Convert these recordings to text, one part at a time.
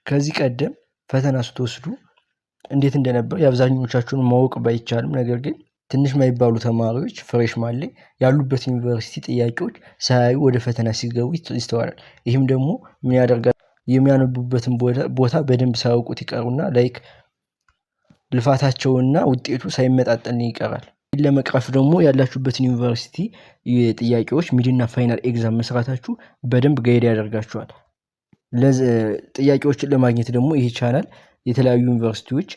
ከዚህ ቀደም ፈተና ስትወስዱ እንዴት እንደነበር የአብዛኞቻችሁን ማወቅ ባይቻልም ነገር ግን ትንሽ የማይባሉ ተማሪዎች ፍሬሽማን ላይ ያሉበት ዩኒቨርሲቲ ጥያቄዎች ሳያዩ ወደ ፈተና ሲገቡ ይስተዋላል። ይህም ደግሞ ምን ያደርጋል? የሚያነቡበትን ቦታ በደንብ ሳያውቁት ይቀሩና ላይክ ልፋታቸውና ውጤቱ ሳይመጣጠን ይቀራል። ይህን ለመቅረፍ ደግሞ ያላችሁበትን ዩኒቨርሲቲ ጥያቄዎች ሚድና ፋይናል ኤግዛም መስራታችሁ በደንብ ጋይድ ያደርጋችኋል። ጥያቄዎችን ለማግኘት ደግሞ ይህ ቻናል የተለያዩ ዩኒቨርሲቲዎች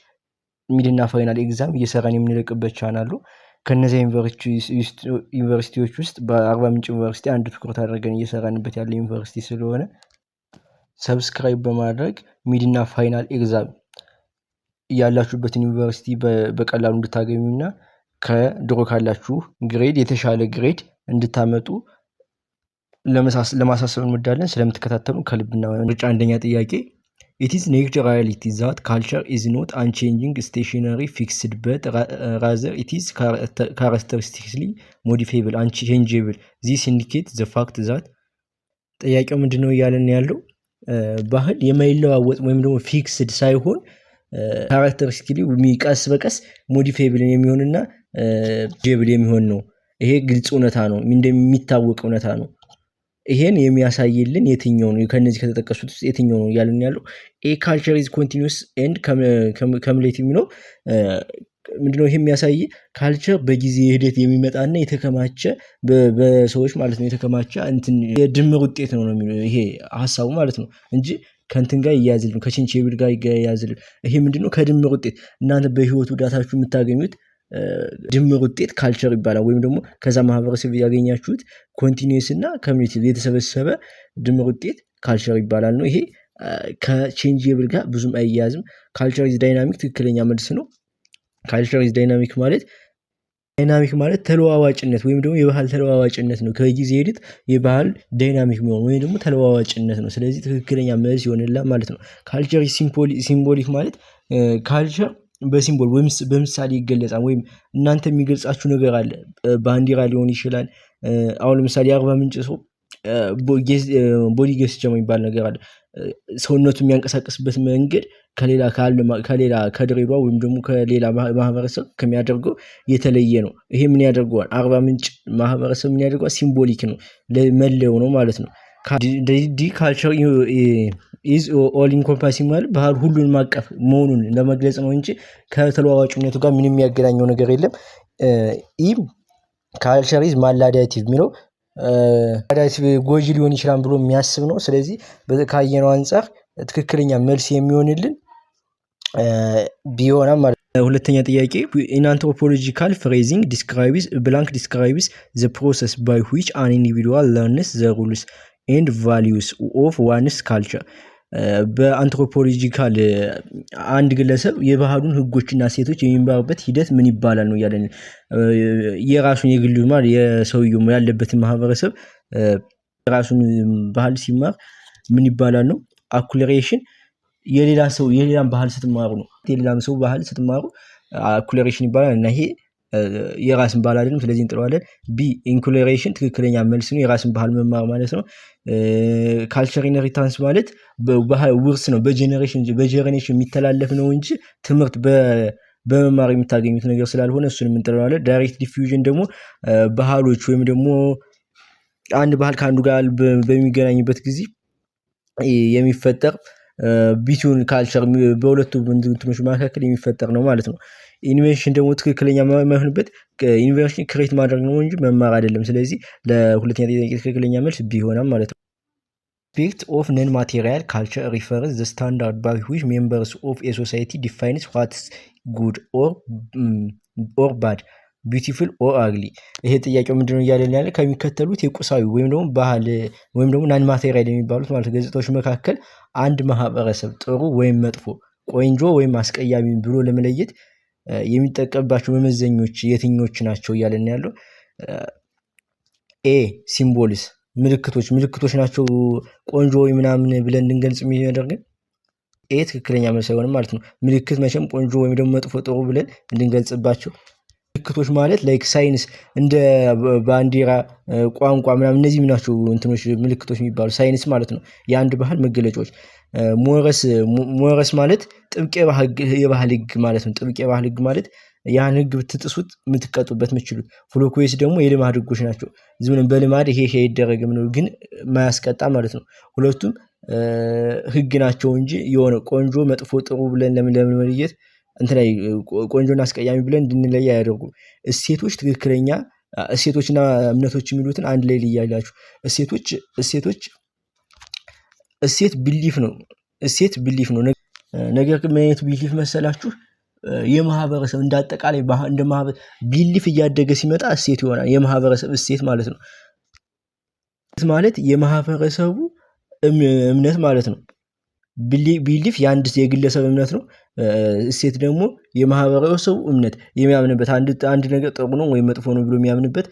ሚድና ፋይናል ኤግዛም እየሰራን የምንለቅበት ቻናል ነው። ከነዚያ ዩኒቨርሲቲዎች ውስጥ በአርባ ምንጭ ዩኒቨርሲቲ አንድ ትኩረት አድርገን እየሰራንበት ያለ ዩኒቨርሲቲ ስለሆነ ሰብስክራይብ በማድረግ ሚድና ፋይናል ኤግዛም ያላችሁበትን ዩኒቨርሲቲ በቀላሉ እንድታገኙና ከድሮ ካላችሁ ግሬድ የተሻለ ግሬድ እንድታመጡ ለማሳሰብ እንወዳለን። ስለምትከታተሉ ከልብና ምርጫ አንደኛ ጥያቄ It is naked reality that culture is not unchanging, stationary, fixed, but rather it is characteristically modifiable, unchangeable. This indicates the fact that ጥያቄው ምንድነው እያለን ያለው ባህል የማይለዋወጥ ወይም ደግሞ ፊክስድ ሳይሆን ካራክተሪስቲክሊ ቀስ በቀስ ሞዲፋይብል የሚሆንና ጄብል የሚሆን ነው። ይሄ ግልጽ እውነታ ነው፣ እንደሚታወቅ እውነታ ነው። ይሄን የሚያሳይልን የትኛው ነው? ከነዚህ ከተጠቀሱት ውስጥ የትኛው ነው እያልን ያለው? ኤ ካልቸር ኢዝ ኮንቲኒዩስ ኤንድ ከሙሌቲቭ ነው። ምንድነው ይሄ የሚያሳይ? ካልቸር በጊዜ ሂደት የሚመጣና የተከማቸ በሰዎች ማለት ነው የተከማቸ እንትን የድምር ውጤት ነው የሚለው ይሄ ሐሳቡ ማለት ነው እንጂ ከንትን ጋር ይያዝልን ከቼንጅብል ጋር ይያዝልን። ይሄ ምንድነው? ከድምር ውጤት እናንተ በህይወቱ ዳታችሁ የምታገኙት ድምር ውጤት ካልቸር ይባላል። ወይም ደግሞ ከዛ ማህበረሰብ ያገኛችሁት ኮንቲኒዩስ እና ኮሚኒቲቭ የተሰበሰበ ድምር ውጤት ካልቸር ይባላል ነው። ይሄ ከቼንጅብል ጋር ብዙም አይያዝም። ካልቸር ኢዝ ዳይናሚክ ትክክለኛ መልስ ነው። ካልቸር ኢዝ ዳይናሚክ ማለት ተለዋዋጭነት ወይም ደግሞ የባህል ተለዋዋጭነት ነው። ከጊዜ ሂደት የባህል ዳይናሚክ መሆን ወይም ደግሞ ተለዋዋጭነት ነው። ስለዚህ ትክክለኛ መልስ ይሆንልሃል ማለት ነው። ካልቸር ሲምቦሊክ ማለት ካልቸር በሲምቦል ወይም በምሳሌ ይገለጻል። ወይም እናንተ የሚገልጻችሁ ነገር አለ። ባንዲራ ሊሆን ይችላል። አሁን ለምሳሌ አርባ ምንጭ ሰው ቦዲ ጌስቸር የሚባል ነገር አለ። ሰውነቱ የሚያንቀሳቅስበት መንገድ ከሌላ ከድሬዳዋ ወይም ደግሞ ከሌላ ማህበረሰብ ከሚያደርገው የተለየ ነው። ይሄ ምን ያደርገዋል? አርባ ምንጭ ማህበረሰብ ምን ያደርገዋል? ሲምቦሊክ ነው፣ ለመለየው ነው ማለት ነው። ዲ ካልቸር ኢዝ ኦል ኢንኮምፓሲንግ ማለት ባህል ሁሉን ማቀፍ መሆኑን ለመግለጽ ነው እንጂ ከተለዋዋጭነቱ ጋር ምንም የሚያገናኘው ነገር የለም። ኢ ካልቸር ኢዝ ማላዳቲቭ የሚለው ማላዳቲቭ ጎጂ ሊሆን ይችላል ብሎ የሚያስብ ነው። ስለዚህ ካየነው አንፃር ትክክለኛ መልስ የሚሆንልን ቢሆንም ማለት ነው። ሁለተኛ ጥያቄ in anthropological phrasing describes the process by which an individual learns the rules and values of one's culture. በአንትሮፖሎጂካል አንድ ግለሰብ የባህሉን ህጎችና ሴቶች የሚማርበት ሂደት ምን ይባላል ነው ያለን። የራሱን የግሉ ማለት የሰውየው ያለበትን ማህበረሰብ የራሱን ባህል ሲማር ምን ይባላል ነው? አኩለሬሽን የሌላን ባህል ስትማሩ ነው። የሌላን ሰው ባህል ስትማሩ አኩለሬሽን ይባላል እና ይሄ የራስን ባህል አይደለም፣ ስለዚህ እንጥለዋለን። ቢ ኢንኩለሬሽን ትክክለኛ መልስ ነው፣ የራስን ባህል መማር ማለት ነው። ካልቸር ኢንሄሪታንስ ማለት ውርስ ነው፣ በጄኔሬሽን የሚተላለፍ ነው እንጂ ትምህርት በመማር የምታገኙት ነገር ስላልሆነ እሱንም እንጥለዋለን። ዳይሬክት ዲፊውዥን ደግሞ ባህሎች ወይም ደግሞ አንድ ባህል ከአንዱ ጋር በሚገናኝበት ጊዜ የሚፈጠር ቢትዊን ካልቸር በሁለቱ እንትኖች መካከል የሚፈጠር ነው ማለት ነው። ኢንቬንሽን ደግሞ ትክክለኛ የማይሆንበት ኢንቬንሽን ክሬት ማድረግ ነው እንጂ መማር አይደለም። ስለዚህ ለሁለተኛ ጥያቄ ትክክለኛ መልስ ቢሆንም ማለት ነው። aspect of non-material culture refers the standard by which members of a society defines what's good or bad, beautiful or ugly. ይሄ ጥያቄው ምንድነው እያለን ያለ? ከሚከተሉት የቁሳዊ ወይም ደግሞ ባህል ወይም ደግሞ ናን ማቴሪያል የሚባሉት ማለት ገጽታዎች መካከል አንድ ማህበረሰብ ጥሩ ወይም መጥፎ፣ ቆንጆ ወይም አስቀያሚ ብሎ ለመለየት የሚጠቀምባቸው መመዘኞች የትኞች ናቸው እያለን ያለው? ኤ ሲምቦልስ ምልክቶች ናቸው ቆንጆ ወይ ምናምን ብለን እንድንገልጽ የሚያደርገን። ኤ ትክክለኛ መልስ አይሆንም ማለት ነው። ምልክት መቼም ቆንጆ ወይም ደግሞ መጥፎ ጥሩ ብለን እንድንገልጽባቸው። ምልክቶች ማለት ላይክ ሳይንስ እንደ ባንዲራ፣ ቋንቋ ምናምን እነዚህ ናቸው እንትኖች ምልክቶች የሚባሉ ሳይንስ ማለት ነው፣ የአንድ ባህል መገለጫዎች። ሞረስ ማለት ጥብቅ የባህል ህግ ማለት ነው። ጥብቅ የባህል ህግ ማለት ያን ህግ ብትጥሱት የምትቀጡበት የምትችሉት። ፍሎኮዌስ ደግሞ የልማድ ህጎች ናቸው። ዝም በልማድ ይሄ አይደረግም ነው፣ ግን ማያስቀጣ ማለት ነው። ሁለቱም ህግ ናቸው እንጂ የሆነ ቆንጆ መጥፎ ጥሩ ብለን ለምን መለየት እንትን ላይ ቆንጆና አስቀያሚ ብለን እንድንለይ አያደርጉም። እሴቶች ትክክለኛ እሴቶችና እምነቶች የሚሉትን አንድ ላይ ልያላችሁ። እሴት ቢሊፍ ነው። እሴት ቢሊፍ ነው። ነገር ግን ምን አይነት ቢሊፍ መሰላችሁ? የማህበረሰብ እንዳጠቃላይ እንደ ማህበረሰብ ቢሊፍ እያደገ ሲመጣ እሴት ይሆናል። የማህበረሰብ እሴት ማለት ነው። ማለት የማህበረሰቡ እምነት ማለት ነው። ቢሊፍ የአንድ የግለሰብ እምነት ነው። እሴት ደግሞ የማህበረሰቡ እምነት የሚያምንበት አንድ ነገር ጥሩ ነው ወይም መጥፎ ነው ብሎ የሚያምንበት፣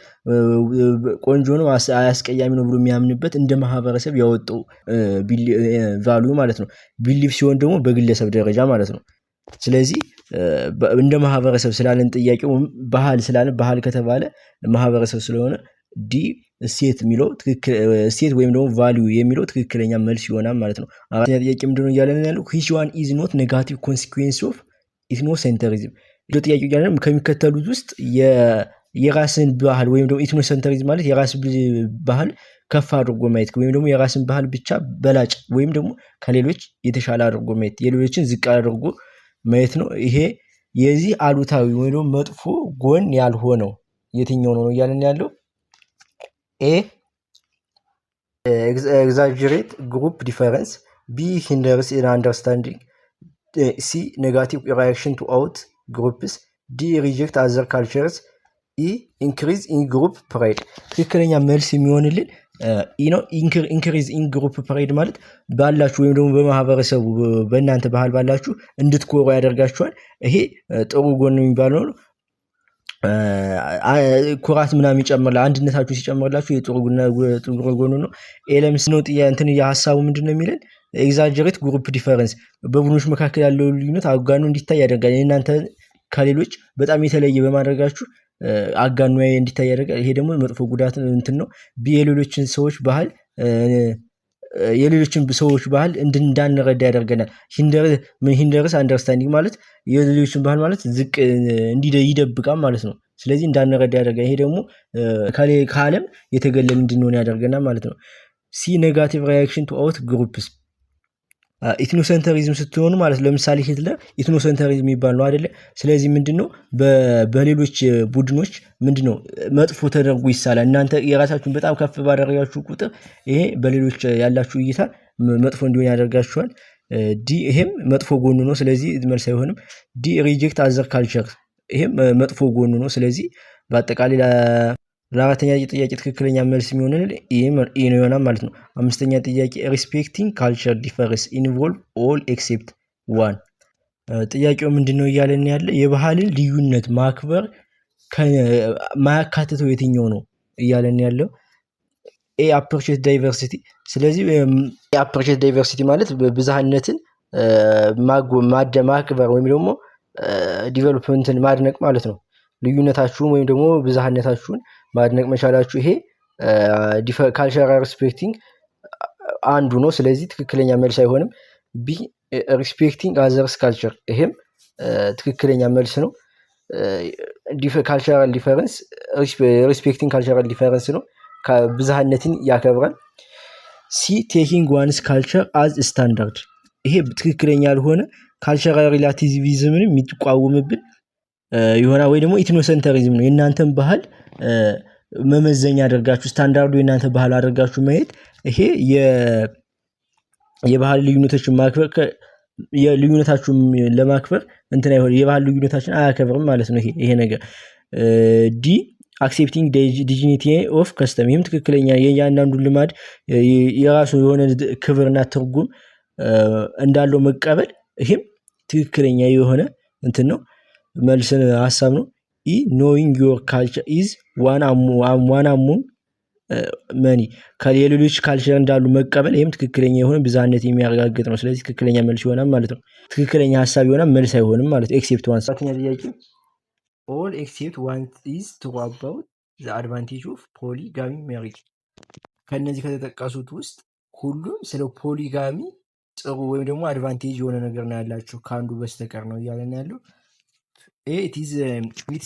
ቆንጆ ነው አያስቀያሚ ነው ብሎ የሚያምንበት እንደ ማህበረሰብ ያወጣው ቫልዩ ማለት ነው። ቢሊፍ ሲሆን ደግሞ በግለሰብ ደረጃ ማለት ነው። ስለዚህ እንደ ማህበረሰብ ስላለን ጥያቄው ባህል ስላለን ባህል ከተባለ ማህበረሰብ ስለሆነ ዲ እሴት የሚለው እሴት ወይም ደግሞ ቫልዩ የሚለው ትክክለኛ መልስ ይሆናል ማለት ነው። አራተኛ ጥያቄ ምንድነው እያለን ያለው? which one is not negative consequence of ኢትኖሴንተሪዝም? ጥያቄ እያለን ከሚከተሉት ውስጥ የራስን ባህል ወይም ደግሞ ኢትኖሴንተሪዝም ማለት የራስ ባህል ከፍ አድርጎ ማየት ወይም ደግሞ የራስን ባህል ብቻ በላጭ ወይም ደግሞ ከሌሎች የተሻለ አድርጎ ማየት፣ የሌሎችን ዝቅ አድርጎ ማየት ነው። ይሄ የዚህ አሉታዊ ወይም ደግሞ መጥፎ ጎን ያልሆነው የትኛው ነው እያለን ያለው? ኤ ኤግዛጀሬት ግሩፕ ዲፈረንስ፣ ቢ ሂንደርስ ኢን አንደርስታንዲንግ፣ ሲ ኔጋቲቭ ሪያክሽን ቱ አውት ግሩፕስ፣ ዲ ሪጀክት አዘር ካልቸርስ፣ ኢ ኢንክሪዝ ኢን ግሩፕ ፕራይድ። ትክክለኛ መልስ የሚሆንልን ነው። ኢንክሪዝ ኢን ግሩፕ ፕራይድ ማለት ባላችሁ ወይም ደግሞ በማህበረሰቡ በእናንተ ባህል ባላችሁ እንድትኮሩ ያደርጋችኋል። ይሄ ጥሩ ጎን የሚባለው ነው። ኩራት ምናምን ይጨምራል። አንድነታችሁ ሲጨምርላችሁ የጥሩ ጎኑ ነው። ኤለምስ ነው እንትን የሀሳቡ ምንድነው የሚለን? ኤግዛጀሬት ግሩፕ ዲፈረንስ በቡድኖች መካከል ያለው ልዩነት አጋኑ እንዲታይ ያደርጋል። እናንተ ከሌሎች በጣም የተለየ በማድረጋችሁ አጋኑ እንዲታይ ያደርጋል። ይሄ ደግሞ መጥፎ ጉዳት እንትን ነው። የሌሎችን ሰዎች ባህል እንዳንረዳ ያደርገናል። ሂንደርስ አንደርስታንዲንግ ማለት የሌሎችን ባህል ማለት ዝቅ ይደብቃል ማለት ነው። ስለዚህ እንዳንረዳ ያደርጋል። ይሄ ደግሞ ከዓለም የተገለል እንድንሆን ያደርገናል ማለት ነው። ሲ ኔጋቲቭ ሪያክሽን ቱ አውት ግሩፕስ፣ ኢትኖሴንተሪዝም ስትሆኑ ማለት ለምሳሌ ሂትለር ኢትኖሴንተሪዝም የሚባል ነው አይደለ? ስለዚህ ምንድነው በሌሎች ቡድኖች ምንድነው መጥፎ ተደርጎ ይሳላል። እናንተ የራሳችሁን በጣም ከፍ ባደረጋችሁ ቁጥር ይሄ በሌሎች ያላችሁ እይታ መጥፎ እንዲሆን ያደርጋችኋል። ዲ ይሄም መጥፎ ጎኑ ነው። ስለዚህ መልስ አይሆንም። ዲ ሪጀክት አዘር ካልቸር፣ ይሄም መጥፎ ጎኑ ነው። ስለዚህ በአጠቃላይ ለአራተኛ ጥያቄ ትክክለኛ መልስ የሚሆንን ይህ ነው ይሆናል ማለት ነው። አምስተኛ ጥያቄ ሪስፔክቲንግ ካልቸር ዲፈረንስ ኢንቮልቭ ኦል ኤክሴፕት ዋን። ጥያቄው ምንድነው እያለን ያለ? የባህልን ልዩነት ማክበር ማያካትተው የትኛው ነው እያለን ያለው? ኤ አፕሪሼት ዳይቨርሲቲ። ስለዚህ አፕሪሼት ዳይቨርሲቲ ማለት ብዝሃነትን ማክበር ወይም ደግሞ ዲቨሎፕመንትን ማድነቅ ማለት ነው። ልዩነታችሁን ወይም ደግሞ ብዝሃነታችሁን ማድነቅ መቻላችሁ ይሄ ካልቸራል ሪስፔክቲንግ አንዱ ነው። ስለዚህ ትክክለኛ መልስ አይሆንም። ቢ ሪስፔክቲንግ አዘርስ ካልቸር፣ ይሄም ትክክለኛ መልስ ነው። ካልቸራል ዲፈረንስ ሪስፔክቲንግ ካልቸራል ዲፈረንስ ነው፣ ብዝሃነትን ያከብራል። ሲ ቴኪንግ ዋንስ ካልቸር አዝ ስታንዳርድ፣ ይሄ ትክክለኛ ያልሆነ ካልቸራል ሪላቲቪዝምን የሚቋወምብን ይሆናል። ወይ ደግሞ ኢትኖሴንተሪዝም ነው። የእናንተን ባህል መመዘኛ አደርጋችሁ ስታንዳርዱ የእናንተ ባህል አደርጋችሁ ማየት፣ ይሄ የባህል ልዩነቶችን ማክበር ልዩነታችሁን ለማክበር እንትን አይሆን የባህል ልዩነታችን አያከብርም ማለት ነው። ይሄ ነገር ዲ አክሴፕቲንግ ዲግኒቲ ኦፍ ከስተም፣ ይህም ትክክለኛ የእያንዳንዱ ልማድ የራሱ የሆነ ክብርና ትርጉም እንዳለው መቀበል፣ ይህም ትክክለኛ የሆነ እንትን ነው መልስን ሀሳብ ነው። ኢ ኖዊንግ ዮር ካልቸር ኢዝ ዋን አሞንግ መኒ፣ የሌሎች ካልቸር እንዳሉ መቀበል፣ ይህም ትክክለኛ የሆነ ብዝሃነት የሚያረጋግጥ ነው። ስለዚህ ትክክለኛ መልስ ይሆናል ማለት ነው። ትክክለኛ ሀሳብ ይሆናል መልስ አይሆንም ማለት ነው። ኤክሴፕት ዋን። ሰባተኛ ጥያቄ ኦል ኤክሴፕት ዋን ኢዝ ትሩ አባውት ዘ አድቫንቴጅ ኦፍ ፖሊጋሚ ሜሪጅ። ከእነዚህ ከተጠቀሱት ውስጥ ሁሉም ስለ ፖሊጋሚ ጥሩ ወይም ደግሞ አድቫንቴጅ የሆነ ነገር ነው ያላችሁ ከአንዱ በስተቀር ነው እያለን ያለው። ኢትስ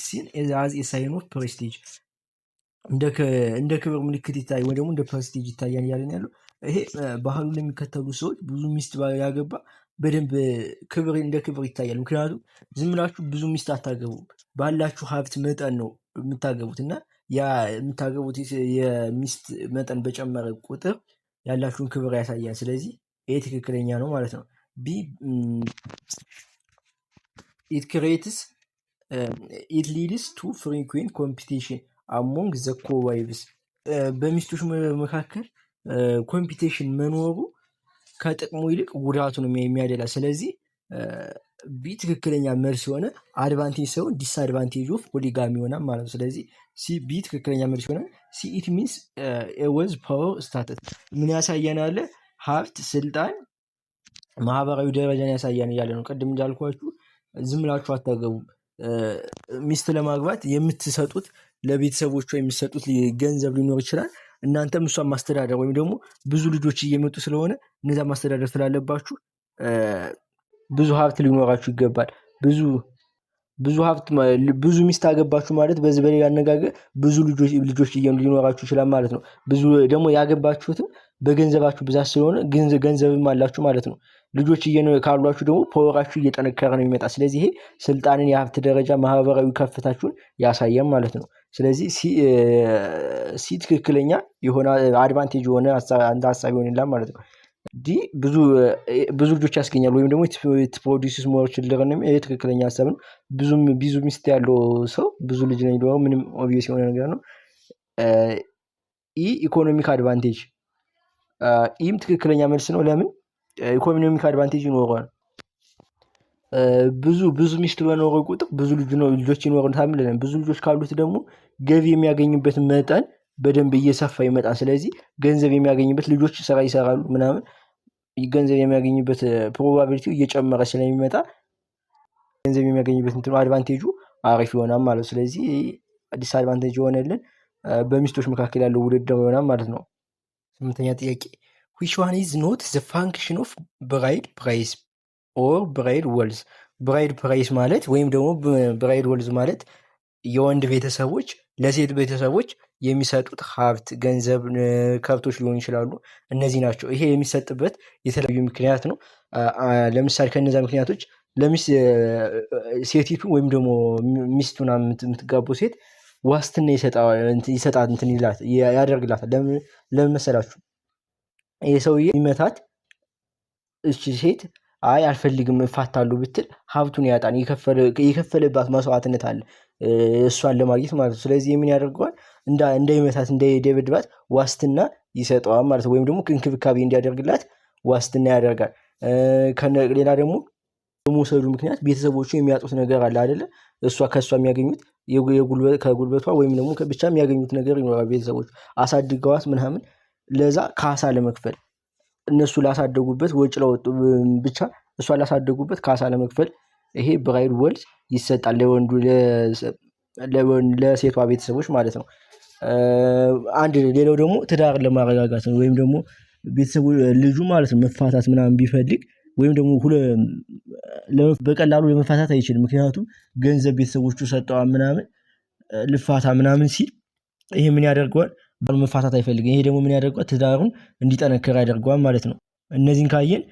ሲን አዝ ኤ ሳይን ኦፍ ፕሬስቲጅ እንደ ክብር ምልክት ይታይ ወይ ደግሞ እንደ ፕሬስቲጅ ይታያል እያለን ያለው። ይሄ ባህሉ ለሚከተሉ ሰዎች ብዙ ሚስት ያገባ በደንብ ክብር እንደ ክብር ይታያል። ምክንያቱም ዝም ብላችሁ ብዙ ሚስት አታገቡም፣ ባላችሁ ሀብት መጠን ነው የምታገቡት እና ያ የምታገቡት የሚስት መጠን በጨመረ ቁጥር ያላችሁን ክብር ያሳያል። ስለዚህ ይሄ ትክክለኛ ነው ማለት ነው። ቢ ኢት ክሬትስ ኢት ሊድስ ቱ ፍሪኩዌንት ኮምፒቲሽን አሞንግ ዘ ኮዋይቭስ በሚስቶች መካከል ኮምፒቲሽን መኖሩ ከጥቅሙ ይልቅ ጉዳቱ ነው የሚያደላ። ስለዚህ ቢ ትክክለኛ መልስ የሆነ አድቫንቴጅ ሳይሆን ዲስአድቫንቴጅ ኦፍ ፖሊጋሚ ይሆናል ማለት ነው። ስለዚህ ሲ ቢ ትክክለኛ መልስ ይሆናል። ሲ ኢት ሚንስ ወዝ ፓወር ስታተስ ምን ያሳየናል? ሀብት፣ ስልጣን፣ ማህበራዊ ደረጃን ያሳያን እያለ ነው። ቅድም እንዳልኳችሁ ዝም ብላችሁ አታገቡም። ሚስት ለማግባት የምትሰጡት ለቤተሰቦቿ የሚሰጡት ገንዘብ ሊኖር ይችላል። እናንተም እሷን ማስተዳደር ወይም ደግሞ ብዙ ልጆች እየመጡ ስለሆነ እነዛ ማስተዳደር ስላለባችሁ ብዙ ሀብት ሊኖራችሁ ይገባል። ብዙ ሀብት ብዙ ሚስት አገባችሁ ማለት በዚህ በሌላ አነጋገር ብዙ ልጆች ሊኖራችሁ ይችላል ማለት ነው። ብዙ ደግሞ ያገባችሁትም በገንዘባችሁ ብዛት ስለሆነ ገንዘብም አላችሁ ማለት ነው። ልጆች ካሏችሁ ደግሞ ፓወራችሁ እየጠነከረ ነው የሚመጣ። ስለዚህ ይሄ ስልጣንን፣ የሀብት ደረጃ፣ ማህበራዊ ከፍታችሁን ያሳያል ማለት ነው። ስለዚህ ሲ ትክክለኛ የሆነ አድቫንቴጅ የሆነ አንድ ሀሳብ ይሆንላል ማለት ነው። ዲ ብዙ ልጆች ያስገኛል ወይም ደግሞ ፕሮዲውስስ ሞር ችልድረን ነው። ይሄ ትክክለኛ ሀሳብ ነው። ብዙ ሚስት ያለው ሰው ብዙ ልጅ ነው የሚኖረው። ምንም ኦብቪየስ የሆነ ነገር ነው። ኢኮኖሚክ አድቫንቴጅ ኢም ትክክለኛ መልስ ነው። ለምን ኢኮኖሚክ አድቫንቴጅ ይኖረዋል። ብዙ ሚስት በኖረ ቁጥር ብዙ ልጆች ይኖሩታል ብለን ብዙ ልጆች ካሉት ደግሞ ገቢ የሚያገኝበት መጠን በደንብ እየሰፋ ይመጣል። ስለዚህ ገንዘብ የሚያገኝበት ልጆች ስራ ይሰራሉ ምናምን ገንዘብ የሚያገኝበት ፕሮባቢሊቲው እየጨመረ ስለሚመጣ ገንዘብ የሚያገኝበት እንትኑ አድቫንቴጁ አሪፍ ይሆናል ማለት ነው። ስለዚህ አዲስ አድቫንቴጅ የሆነልን በሚስቶች መካከል ያለው ውድድር ይሆናል ማለት ነው። 8ኛ ጥያቄ which one is not the function of bride price or bride wealth? ብራይድ ፕራይስ ማለት ወይም ደግሞ ብራይድ ወልዝ ማለት የወንድ ቤተሰቦች ለሴት ቤተሰቦች የሚሰጡት ሀብት፣ ገንዘብ፣ ከብቶች ሊሆኑ ይችላሉ። እነዚህ ናቸው። ይሄ የሚሰጥበት የተለያዩ ምክንያት ነው። ለምሳሌ ከነዛ ምክንያቶች ሴቲቱ ወይም ደግሞ ሚስቱን የምትጋቡ ሴት ዋስትና ይሰጣት እንትን ያደርግላታል። ለምን መሰላችሁ? ይህ ሰውዬ የሚመታት እቺ ሴት አይ አልፈልግም እፋታለሁ ብትል ሀብቱን ያጣን የከፈለባት መስዋዕትነት አለ እሷን ለማግኘት ማለት ነው። ስለዚህ ምን ያደርገዋል? እንዳይመታት እንዳይደበድባት ዋስትና ይሰጠዋል ማለት ነው። ወይም ደግሞ እንክብካቤ እንዲያደርግላት ዋስትና ያደርጋል። ሌላ ደግሞ በመውሰዱ ምክንያት ቤተሰቦቹ የሚያጡት ነገር አለ አይደለ? ከእሷ የሚያገኙት ከጉልበቷ ወይም ደግሞ ብቻ የሚያገኙት ነገር ይኖራል። ቤተሰቦቹ አሳድገዋት ምናምን ለዛ ካሳ ለመክፈል እነሱ ላሳደጉበት ወጪ ለወጡ ብቻ እሷ ላሳደጉበት ካሳ ለመክፈል ይሄ ብራይድ ወልዝ ይሰጣል ለሴቷ ቤተሰቦች ማለት ነው። ሌላው ደግሞ ትዳርን ለማረጋጋት ነው። ወይም ደግሞ ቤተሰቡ ልጁ ማለት ነው መፋታት ምናምን ቢፈልግ ወይም ደግሞ በቀላሉ ለመፋታት አይችልም። ምክንያቱም ገንዘብ ቤተሰቦቹ ሰጠዋል ምናምን ልፋታ ምናምን ሲል ይሄ ምን ያደርገዋል? መፋታት አይፈልግም። ይሄ ደግሞ ምን ያደርገዋል? ትዳሩን እንዲጠነክር ያደርገዋል ማለት ነው። እነዚህን ካየን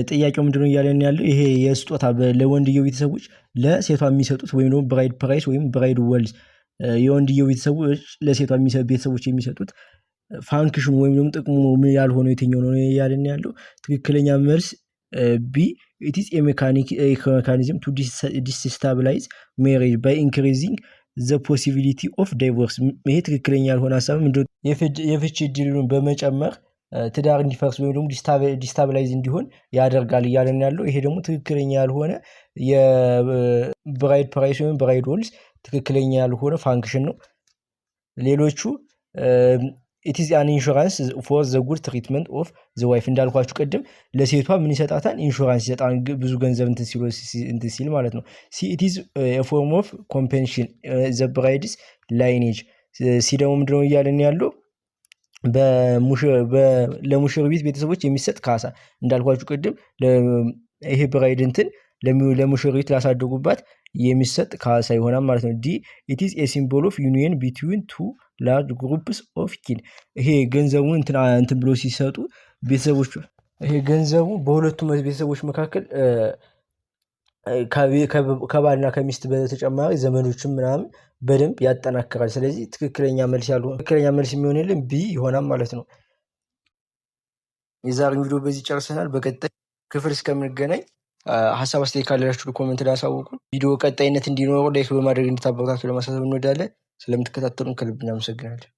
ጥያቄው ምንድነው እያለን ያለው? ይሄ የስጦታ ለወንድየው ቤተሰቦች ለሴቷ የሚሰጡት ወይም ደግሞ ብራይድ ፕራይስ ወይም ብራይድ ወልዝ የወንድየው ቤተሰቦች ለሴቷ ቤተሰቦች የሚሰጡት ፋንክሽን ወይም ደግሞ ጥቅሙ ያልሆነው የትኛው ነው እያለን ያለው? ትክክለኛ መልስ ቢ ኢት ኢዝ ኤ ሜካኒዝም ቱ ዲስስታብላይዝ ሜሬጅ ባይ ኢንክሪዚንግ ዘ ፖሲቢሊቲ ኦፍ ዳይቮርስ። ይሄ ትክክለኛ ያልሆነ ሀሳብ ምንድነው? የፍቺ ዕድሉን በመጨመር ትዳር እንዲፈርስ ወይም ደግሞ ዲስታብላይዝ እንዲሆን ያደርጋል እያለን ያለው። ይሄ ደግሞ ትክክለኛ ያልሆነ የብራይድ ፕራይስ ወይም ብራይድ ወልዝ ትክክለኛ ያልሆነ ፋንክሽን ነው። ሌሎቹ ኢት ኢዝ አን ኢንሹራንስ ፎር ዘ ጉድ ትሪትመንት ኦፍ ዘ ዋይፍ እንዳልኳችሁ ቅድም ለሴቷ ምን ይሰጣታል? ኢንሹራንስ ይሰጣል። ብዙ ገንዘብ እንትን ሲል ማለት ነው። ሲ ኢት ኢዝ ኤ ፎርም ኦፍ ኮምፔንሽን ዘ ብራይድስ ላይኔጅ። ሲ ደግሞ ምንድነው እያለን ያለው? ለሙሽሪት ቤተሰቦች የሚሰጥ ካሳ እንዳልኳችሁ ቅድም ይሄ ብራይድ እንትን ለሙሽሪት ላሳደጉባት የሚሰጥ ካሳ ይሆናል ማለት ነው። ዲ ኢት ኢዝ ኤ ሲምቦል ኦፍ ዩኒየን ቢትዊን ቱ ላርጅ ግሩፕስ ኦፍ ኪን። ይሄ ገንዘቡን እንትን ብሎ ሲሰጡ ቤተሰቦች ይሄ ገንዘቡ በሁለቱም ቤተሰቦች መካከል ከባልና ከሚስት በተጨማሪ ዘመዶችም ምናምን በደንብ ያጠናክራል። ስለዚህ ትክክለኛ መልስ የሚሆንልን ቢ ይሆናል ማለት ነው። የዛሬውን ቪዲዮ በዚህ ጨርሰናል። በቀጣይ ክፍል እስከምንገናኝ ሀሳብ አስተያየት ካላችሁ ኮመንት ላይ አሳውቁን። ቪዲዮ ቀጣይነት እንዲኖረው ላይክ በማድረግ እንድታበረታቱ ለማሳሰብ እንወዳለን። ስለምትከታተሉን ከልብ እናመሰግናለን።